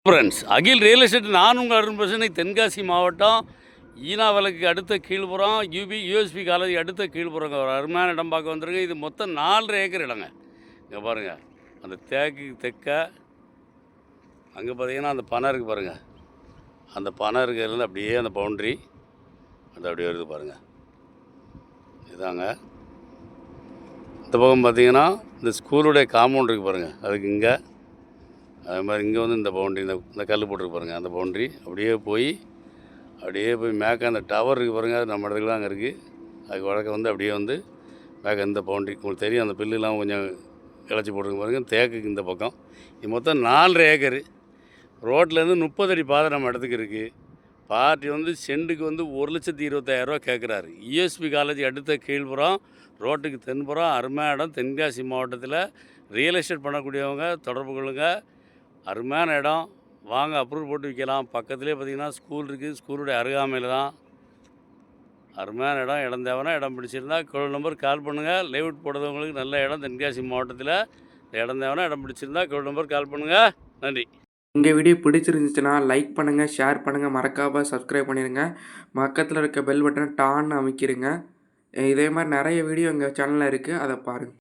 Friends, அகில் real estate நான் உங்கள் அருண் பிரசனை. தென்காசி மாவட்டம் ஈனாவலுக்கு அடுத்த கீழ்புறம் யூஎஸ்பி காலேஜ் அடுத்த கீழ்புறங்க ஒரு அருமையான இடம் பார்க்க வந்துருங்க. இது மொத்தம் 4 ஏக்கர் இடங்க. இங்கே பாருங்கள், அந்த தேக்கு தெற்க அங்கே பார்த்தீங்கன்னா அந்த பனை இருக்குது பாருங்கள். அந்த பனை இருக்கிறதுலேருந்து அப்படியே அந்த பவுண்ட்ரி அது அப்படியே வருது பாருங்கள். இதாங்க இந்த பக்கம் பார்த்தீங்கன்னா இந்த ஸ்கூலுடைய காம்பவுண்ட் இருக்குது பாருங்கள். அதுக்கு இங்கே அது மாதிரி இங்கே வந்து இந்த பவுண்ட்ரி இந்த கல் போட்டுருக்கு பாருங்கள். அந்த பவுண்ட்ரி அப்படியே போய் மேற்க அந்த டவர் இருக்குது பாருங்கள். அது நம்ம இடத்துல தான் அங்கே இருக்குது. அதுக்கு வழக்க வந்து அப்படியே வந்து மேற்க இந்த பவுண்ட்ரி உங்களுக்கு தெரியும். அந்த பில்லுலாம் கொஞ்சம் இழைச்சி போட்டுருக்கு பாருங்கள். தேக்குக்கு இந்த பக்கம் இது மொத்தம் 4 ஏக்கரு. ரோட்லேருந்து 30 அடி பாதை நம்ம இடத்துக்கு இருக்குது. பார்ட்டி வந்து செண்டுக்கு வந்து 1,25,000 கேட்குறாரு. யூஎஸ்பி காலேஜ் அடுத்த கீழ்புறம் ரோட்டுக்கு தென்புறம் அருமையான இடம். தென்காசி மாவட்டத்தில் ரியல் எஸ்டேட் பண்ணக்கூடியவங்க தொடர்பு கொள்ளுங்க. அருமையான இடம், வாங்க அப்ரூவல் போட்டு விற்கலாம். பக்கத்துலேயே பார்த்திங்கன்னா ஸ்கூல் இருக்குது. ஸ்கூலுடைய அருகாமையில் தான். அருமையான இடம். இடம் தேவைன்னா இடம் பிடிச்சிருந்தா நம்பர் கால் பண்ணுங்கள். லேஅவுட் போடுறவங்களுக்கு நல்ல இடம். தென்காசி மாவட்டத்தில் இடம் தேவைன்னா இடம் பிடிச்சிருந்தா நம்பர் கால் பண்ணுங்கள். நன்றி. எங்கள் வீடியோ பிடிச்சிருந்துச்சுன்னா லைக் பண்ணுங்கள், ஷேர் பண்ணுங்கள், மறக்காமல் சப்ஸ்கிரைப் பண்ணிடுங்க. பக்கத்தில் இருக்க பெல் பட்டனை டான்னு அமைக்கிடுங்க. இதே மாதிரி நிறைய வீடியோ எங்கள் சேனலில் இருக்குது, அதை பாருங்கள்.